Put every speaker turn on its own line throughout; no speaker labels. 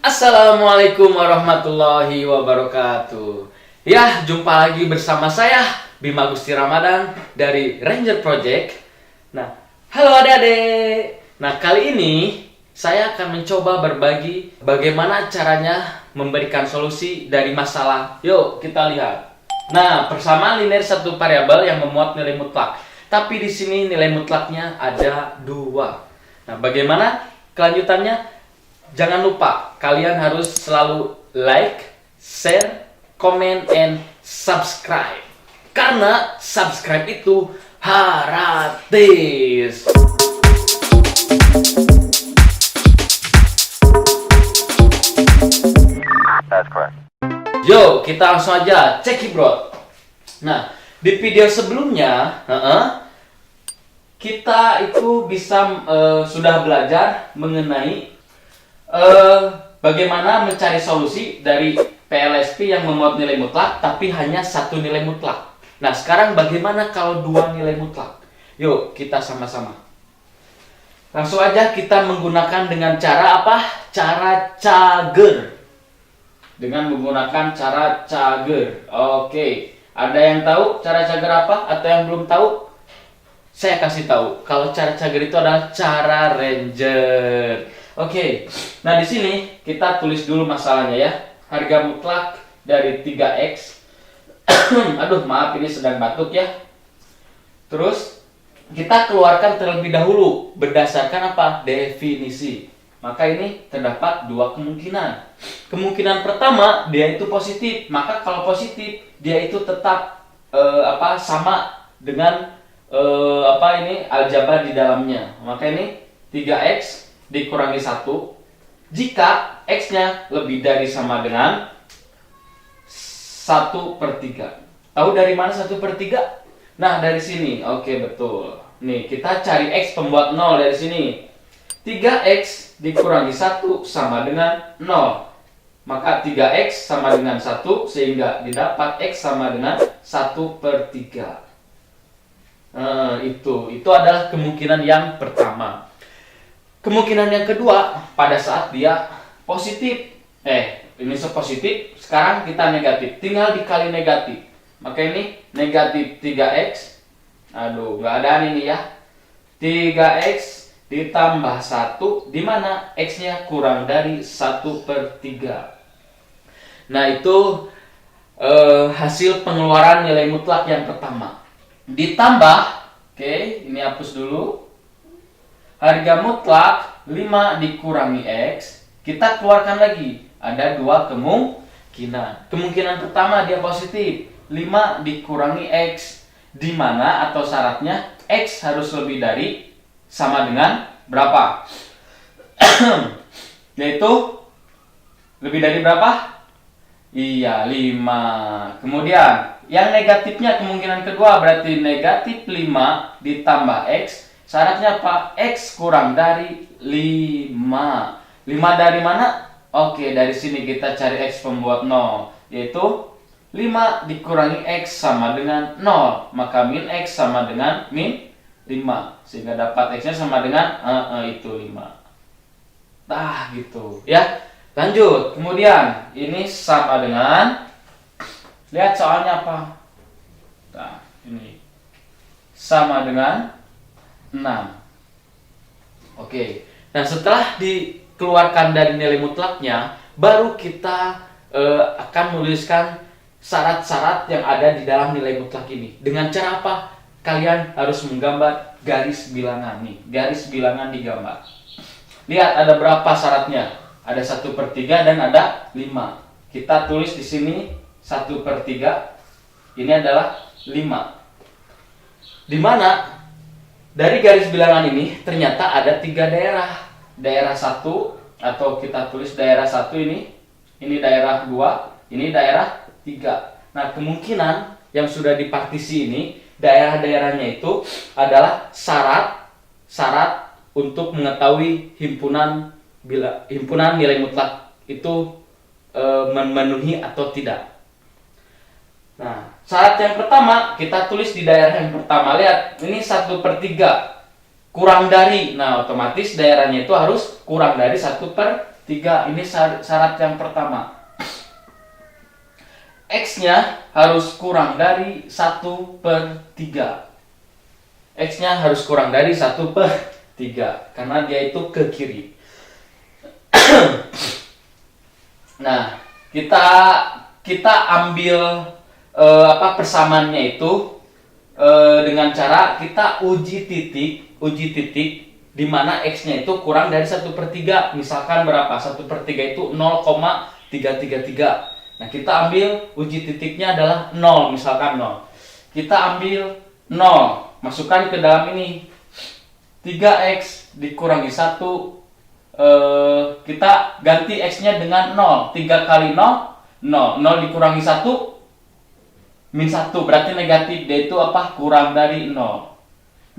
Assalamualaikum warahmatullahi wabarakatuh. Ya, jumpa lagi bersama saya Bima Gusti Ramadan dari Ranger Project. Nah, halo adik-adik. Nah, kali ini saya akan mencoba berbagi bagaimana caranya memberikan solusi dari masalah. Yuk, kita lihat. Nah, persamaan linear satu variabel yang memuat nilai mutlak. Tapi di sini nilai mutlaknya ada 2. Nah, bagaimana kelanjutannya? Jangan lupa, kalian harus selalu like, share, comment, and subscribe. Karena subscribe itu gratis.
That's correct.
Yo, kita langsung aja cek bro. Nah, di video sebelumnya, kita itu bisa sudah belajar mengenai bagaimana mencari solusi dari PLSP yang memuat nilai mutlak tapi hanya satu nilai mutlak. Nah, sekarang bagaimana kalau 2 nilai mutlak? Yuk, kita sama-sama. Langsung aja kita menggunakan dengan cara apa? Cara cager. Dengan menggunakan cara cager. Oke, ada yang tahu cara cager apa? Atau yang belum tahu? Saya kasih tahu. Kalau cara cager itu adalah cara Ranger. Oke, nah di sini kita tulis dulu masalahnya ya. Harga mutlak dari 3X. Aduh, maaf ini sedang batuk ya. Terus kita keluarkan terlebih dahulu berdasarkan apa? Definisi. Maka ini terdapat 2 kemungkinan. Kemungkinan pertama dia itu positif. Maka kalau positif dia itu tetap sama dengan aljabar di dalamnya. Maka ini 3X dikurangi 1 jika X-nya lebih dari sama dengan 1/3. Tahu dari mana 1/3? Nah, dari sini. Oke, betul. Nih, kita cari X pembuat 0 dari sini. 3X dikurangi 1 sama dengan 0. Maka 3X sama dengan 1 sehingga didapat X sama dengan 1/3. Itu adalah kemungkinan yang pertama. Kemungkinan yang kedua, pada saat dia positif. Ini positif, sekarang kita negatif. Tinggal dikali negatif. Maka ini negatif 3X. Aduh, nggak ada ini ya. 3X ditambah 1, di mana X-nya kurang dari 1/3. Nah, itu hasil pengeluaran nilai mutlak yang pertama. Ditambah, ini hapus dulu. Harga mutlak 5 dikurangi X, kita keluarkan lagi. Ada 2 kemungkinan. Kemungkinan pertama dia positif, 5 dikurangi X, di mana atau syaratnya X harus lebih dari sama dengan berapa? Yaitu lebih dari berapa? Iya, 5. Kemudian yang negatifnya kemungkinan kedua berarti negatif 5 ditambah X. Syaratnya apa? X kurang dari 5. 5 dari mana? Oke, dari sini kita cari X pembuat 0. Yaitu 5 dikurangi X sama dengan 0. Maka min X sama dengan min 5. Sehingga dapat X-nya sama dengan itu 5. Nah, gitu. Ya, lanjut. Kemudian, ini sama dengan, lihat soalnya apa? Nah, ini sama dengan 6. Oke. Nah, setelah dikeluarkan dari nilai mutlaknya, baru kita akan menuliskan syarat-syarat yang ada di dalam nilai mutlak ini. Dengan cara apa? Kalian harus menggambar garis bilangan nih. Garis bilangan digambar. Lihat ada berapa syaratnya? Ada 1/3 dan ada 5. Kita tulis di sini 1/3. Ini adalah 5. Di mana dari garis bilangan ini ternyata ada 3 daerah. Daerah 1 atau kita tulis daerah 1 ini daerah 2, ini daerah 3. Nah, kemungkinan yang sudah dipartisi ini daerah-daerahnya itu adalah syarat untuk mengetahui himpunan nilai mutlak itu memenuhi atau tidak. Nah, syarat yang pertama kita tulis di daerah yang pertama. Lihat, ini 1/3 kurang dari. Nah, otomatis daerahnya itu harus kurang dari 1/3. 3. Ini syarat yang pertama. X-nya harus kurang dari 1/3. X-nya harus kurang dari 1/3 karena dia itu ke kiri. Nah, kita ambil persamaannya itu dengan cara kita uji titik di mana X-nya itu kurang dari 1/3. Misalkan berapa? 1/3 itu 0,333. Nah, kita ambil uji titiknya adalah 0, misalkan 0. Kita ambil 0, masukkan ke dalam ini. 3X dikurangi 1, kita ganti X-nya dengan 0. 3 kali 0, 0. 0 dikurangi 1, min 1, berarti negatif. Dia itu apa? Kurang dari 0.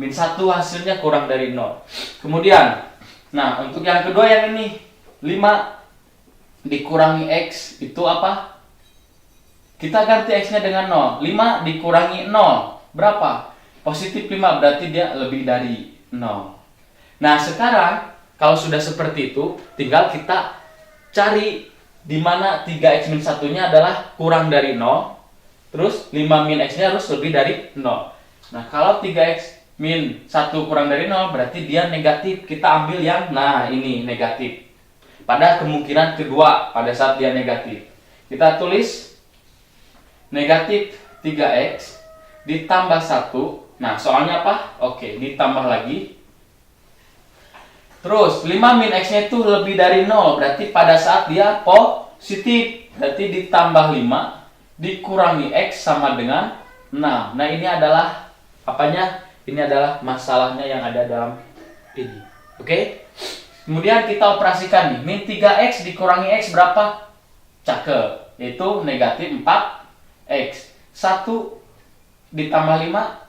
Min 1 hasilnya kurang dari 0. Kemudian, nah untuk yang kedua yang ini, 5 dikurangi X itu apa? Kita ganti X-nya dengan 0. 5 dikurangi 0, berapa? Positif 5, berarti dia lebih dari 0. Nah sekarang, kalau sudah seperti itu, tinggal kita cari di mana 3X min 1-nya adalah kurang dari 0. Terus 5 min X-nya harus lebih dari 0. Nah kalau 3X min 1 kurang dari 0, berarti dia negatif. Kita ambil yang, nah ini negatif. Pada kemungkinan kedua, pada saat dia negatif. Kita tulis negatif 3X ditambah 1. Nah, soalnya apa? Oke, ditambah lagi. Terus, 5 min X-nya itu lebih dari 0. Berarti pada saat dia positif. Berarti ditambah 5 dikurangi X sama dengan 6. Nah, ini adalah apanya? Ini adalah masalahnya yang ada dalam ini. Oke? Kemudian kita operasikan nih, min 3X dikurangi X berapa? Cakep, yaitu negatif 4X. 1 ditambah 5,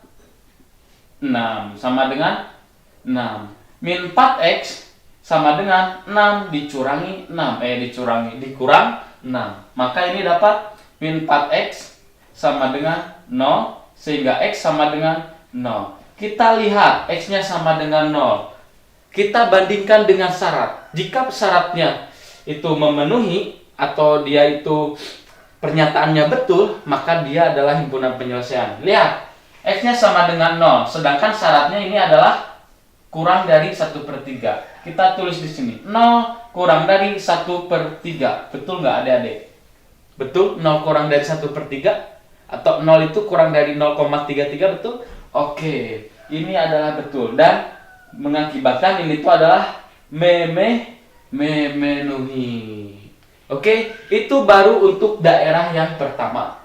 6, sama dengan 6. Min 4X sama dengan 6 dikurang 6. Maka ini dapat min 4X sama dengan 0, sehingga X sama dengan 0. Kita lihat X-nya sama dengan 0. Kita bandingkan dengan syarat. Jika syaratnya itu memenuhi atau dia itu pernyataannya betul, maka dia adalah himpunan penyelesaian. Lihat, X-nya sama dengan 0, sedangkan syaratnya ini adalah kurang dari 1/3. Kita tulis di sini 0 kurang dari 1/3. Betul nggak adik-adik? Betul, 0 kurang dari 1/3 atau 0 itu kurang dari 0,33, betul? Oke, ini adalah betul dan mengakibatkan ini itu adalah memenuhi. Oke, itu baru untuk daerah yang pertama.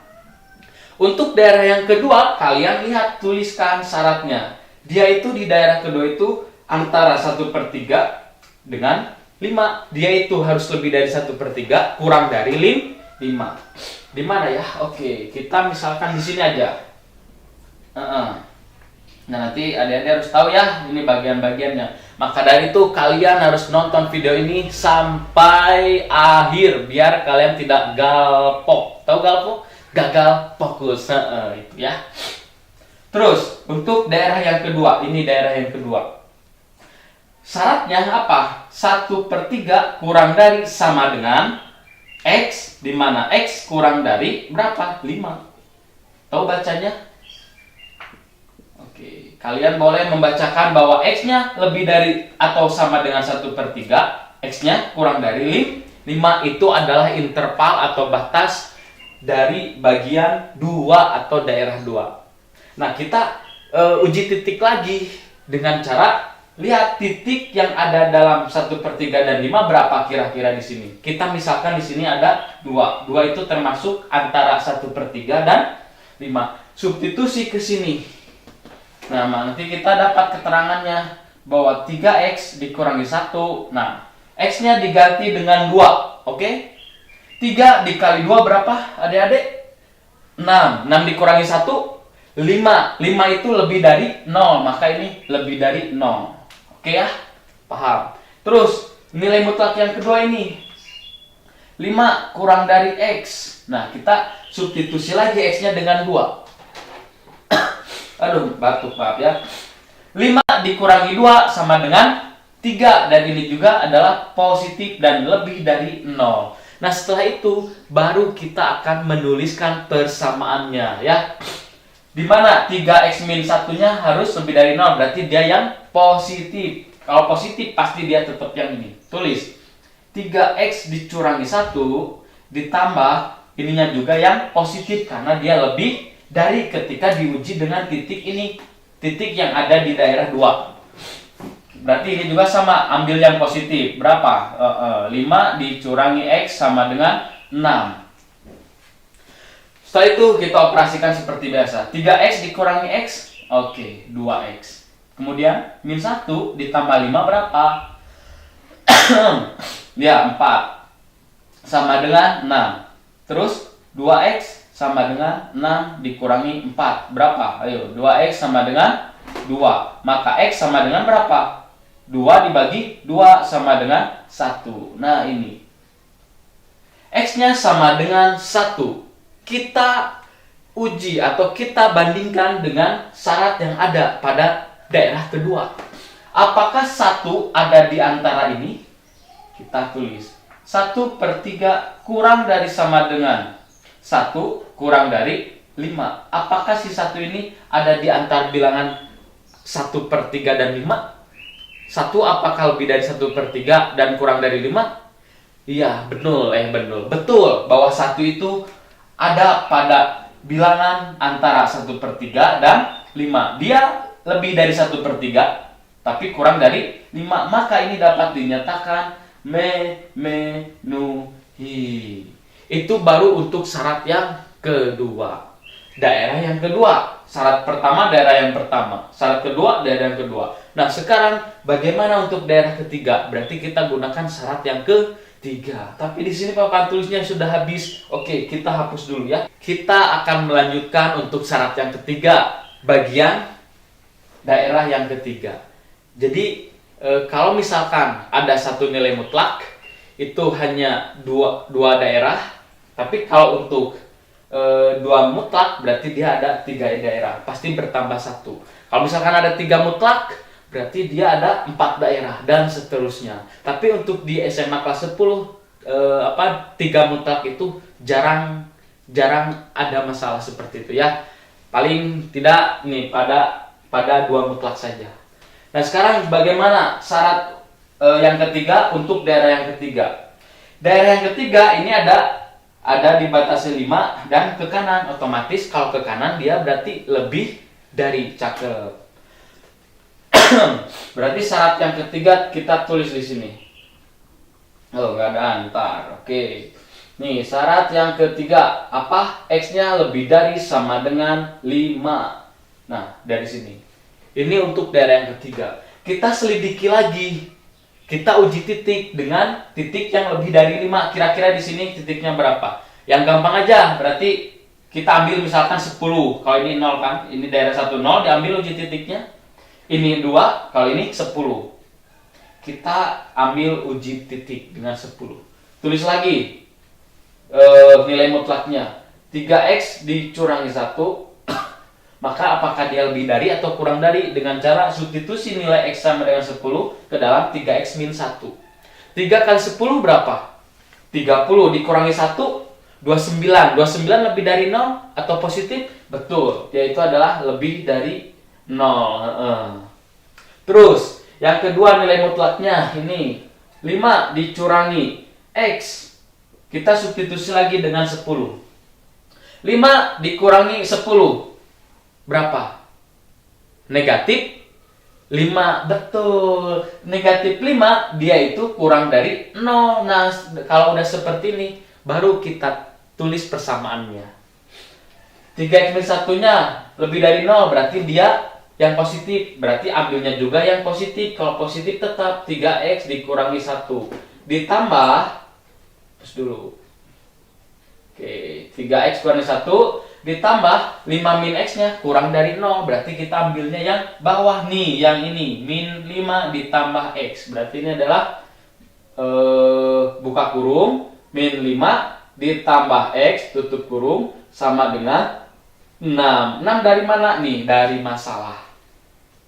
Untuk daerah yang kedua, kalian lihat, tuliskan syaratnya. Dia itu di daerah kedua itu antara 1/3 dengan 5. Dia itu harus lebih dari 1/3, kurang dari 5. Di mana ya? Oke, kita misalkan di sini aja. Nah, nanti adik-adik harus tahu ya, ini bagian-bagiannya. Maka dari itu kalian harus nonton video ini sampai akhir biar kalian tidak galpok. Tahu galpok? Gagal fokus. Itu ya. Terus, untuk daerah yang kedua, ini daerah yang kedua. Syaratnya apa? 1/3 kurang dari sama dengan X, di mana X kurang dari berapa? 5. Tahu bacanya? Oke, kalian boleh membacakan bahwa X-nya lebih dari atau sama dengan 1/3, X-nya kurang dari 5, itu adalah interval atau batas dari bagian 2 atau daerah 2. Nah, kita uji titik lagi dengan cara lihat titik yang ada dalam 1/3 dan 5 berapa kira-kira di sini. Kita misalkan di sini ada 2. 2 itu termasuk antara 1/3 dan 5. Substitusi ke sini. Nah, nanti kita dapat keterangannya bahwa 3X dikurangi 1. Nah, X-nya diganti dengan 2. Oke? 3 dikali 2 berapa adik-adik? 6. 6 dikurangi 1, 5. 5 itu lebih dari 0, maka ini lebih dari 0. Oke ya? Paham? Terus, nilai mutlak yang kedua ini. 5 kurang dari X. Nah, kita substitusi lagi X-nya dengan 2. Aduh, batuk, maaf ya. 5 dikurangi 2 sama dengan 3 dan ini juga adalah positif dan lebih dari 0. Nah, setelah itu baru kita akan menuliskan persamaannya ya. Dimana 3x min 1-nya harus lebih dari 0, berarti dia yang positif. Kalau positif pasti dia tetap yang ini. Tulis 3x dicurangi 1 ditambah ininya juga yang positif karena dia lebih dari ketika diuji dengan titik ini. Titik yang ada di daerah 2. Berarti ini juga sama, ambil yang positif. Berapa? 5 dicurangi X sama dengan 6. Setelah itu kita operasikan seperti biasa. 3X dikurangi X, oke, 2X. Kemudian, min 1 ditambah 5 berapa? Ya, 4. Sama dengan 6. Terus, 2X sama dengan 6 dikurangi 4. Berapa? Ayo, 2X sama dengan 2. Maka X sama dengan berapa? 2 dibagi 2 sama dengan 1. Nah ini X-nya sama dengan 1. Kita uji atau kita bandingkan dengan syarat yang ada pada daerah kedua. Apakah 1 ada di antara ini? Kita tulis 1/3 kurang dari sama dengan 1 kurang dari 5. Apakah si 1 ini ada di antara bilangan 1/3 dan 5? 1 apakah lebih dari 1/3 dan kurang dari 5? Iya, betul bahwa 1 itu ada pada bilangan antara 1/3 dan 5. Dia lebih dari 1/3 tapi kurang dari 5, maka ini dapat dinyatakan memenuhi. Itu baru untuk syarat yang kedua. Daerah yang kedua. Syarat pertama daerah yang pertama, syarat kedua daerah yang kedua. Nah, sekarang bagaimana untuk daerah ketiga? Berarti kita gunakan syarat yang ketiga. Tapi di sini papan tulisnya sudah habis. Oke, kita hapus dulu ya. Kita akan melanjutkan untuk syarat yang ketiga, bagian daerah yang ketiga. Jadi kalau misalkan ada satu nilai mutlak itu hanya dua daerah, tapi kalau untuk 2 mutlak berarti dia ada 3 daerah, pasti bertambah 1. Kalau misalkan ada 3 mutlak berarti dia ada 4 daerah dan seterusnya. Tapi untuk di SMA kelas 10 3 mutlak itu jarang ada masalah seperti itu ya. Paling tidak nih pada 2 mutlak saja. Nah, sekarang bagaimana syarat yang ketiga untuk daerah yang ketiga? Daerah yang ketiga ini ada dibatasi 5 dan ke kanan. Otomatis kalau ke kanan dia berarti lebih dari, cakep. Berarti syarat yang ketiga kita tulis di sini. Oh, nggak ada antar. Oke. Nih, syarat yang ketiga apa? X-nya lebih dari sama dengan 5. Nah, dari sini. Ini untuk daerah yang ketiga. Kita selidiki lagi. Kita uji titik dengan titik yang lebih dari 5. Kira-kira di sini titiknya berapa? Yang gampang aja, berarti kita ambil misalkan 10. Kalau ini 0 kan, ini daerah 1 0, diambil uji titiknya. Ini 2, kalau ini 10. Kita ambil uji titik dengan 10. Tulis lagi nilai mutlaknya. 3x dicurangi 1. Maka apakah dia lebih dari atau kurang dari? Dengan cara substitusi nilai X sama dengan 10 ke dalam 3X min 1. 3 kali 10 berapa? 30 dikurangi 1, 29. 29 lebih dari 0 atau positif? Betul, yaitu adalah lebih dari 0. Terus, yang kedua nilai mutlaknya ini 5 dicurangi X. Kita substitusi lagi dengan 10. 5 dikurangi 10. Berapa? Negatif 5, betul. Negatif 5 dia itu kurang dari 0. Nah, kalau udah seperti ini baru kita tulis persamaannya. 3x min 1-nya lebih dari 0 berarti dia yang positif. Berarti ambilnya juga yang positif. Kalau positif tetap 3x dikurangi 1 ditambah, terus dulu. Oke, 3x kurangi 1 ditambah 5 min x-nya kurang dari 0. Berarti kita ambilnya yang bawah nih, yang ini. Min 5 ditambah x. Berarti ini adalah buka kurung, min 5 ditambah x, tutup kurung, sama dengan 6. 6 dari mana nih? Dari masalah.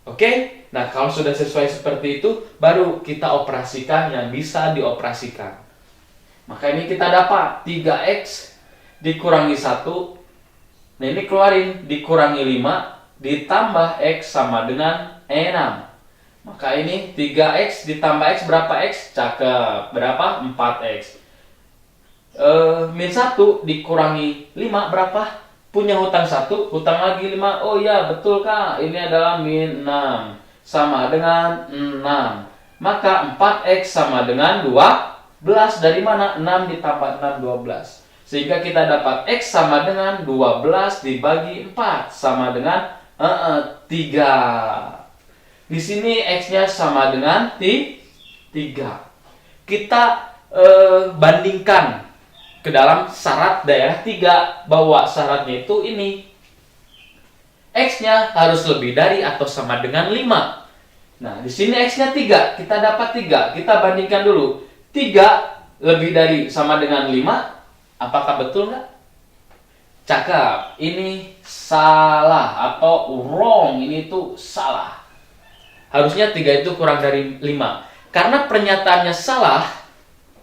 Oke? Nah, kalau sudah sesuai seperti itu, baru kita operasikan yang bisa dioperasikan. Maka ini kita dapat 3x dikurangi 1. Nah, ini keluarin, dikurangi 5, ditambah x sama dengan 6. Maka ini 3x ditambah x berapa x? Cakep. Berapa? 4x. Min 1 dikurangi 5 berapa? Punya hutang 1, hutang lagi 5. Oh iya, betul Kak. Ini adalah min 6. Sama dengan 6. Maka 4x sama dengan 12. Dari mana? 6 ditambah 6, 12. Sehingga kita dapat x sama dengan 12 dibagi 4. Sama dengan 3. Di sini x-nya sama dengan 3. Kita bandingkan ke dalam syarat daerah 3, bahwa syaratnya itu ini. X-nya harus lebih dari atau sama dengan 5. Nah, di sini X-nya 3, kita dapat 3. Kita bandingkan dulu. 3 lebih dari sama dengan 5, apakah betul nggak? Cakep. Ini salah atau wrong, ini tuh salah. Harusnya 3 itu kurang dari 5. Karena pernyataannya salah,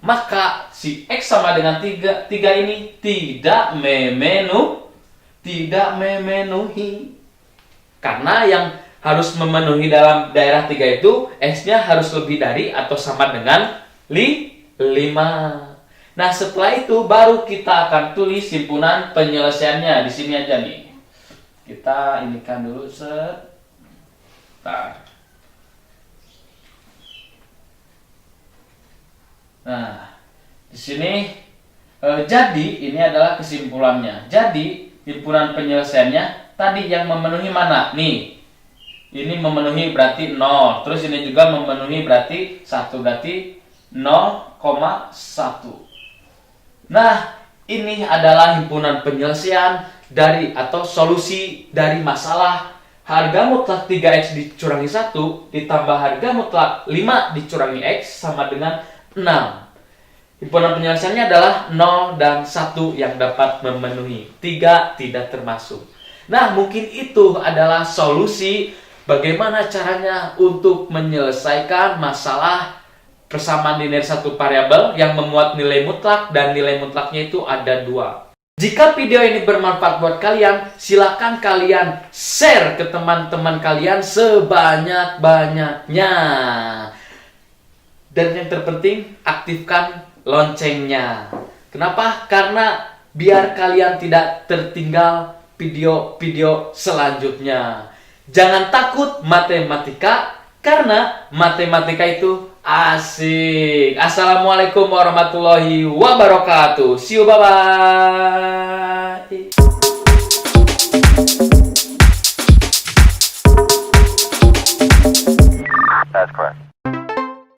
maka si X sama dengan 3 ini tidak memenuhi. Karena yang harus memenuhi dalam daerah 3 itu X-nya harus lebih dari atau sama dengan 5. Nah, setelah itu baru kita akan tulis himpunan penyelesaiannya. Di sini aja nih. Kita inikan dulu sebentar. Nah, di sini jadi ini adalah kesimpulannya. Jadi himpunan penyelesaiannya tadi yang memenuhi mana? Nih, ini memenuhi berarti 0. Terus ini juga memenuhi berarti 1. Berarti 0,1. Nah, ini adalah himpunan penyelesaian dari atau solusi dari masalah harga mutlak 3x dicurangi 1 ditambah harga mutlak 5 dicurangi x sama dengan 6. Himpunan penyelesaiannya adalah 0 dan 1 yang dapat memenuhi. 3 tidak termasuk. Nah, mungkin itu adalah solusi bagaimana caranya untuk menyelesaikan masalah persamaan linear satu variabel yang memuat nilai mutlak dan nilai mutlaknya itu ada 2. Jika video ini bermanfaat buat kalian, silakan kalian share ke teman-teman kalian sebanyak-banyaknya. Dan yang terpenting, aktifkan loncengnya. Kenapa? Karena biar kalian tidak tertinggal video-video selanjutnya. Jangan takut matematika, karena matematika itu asik. Assalamualaikum warahmatullahi wabarakatuh. See you, bye-bye.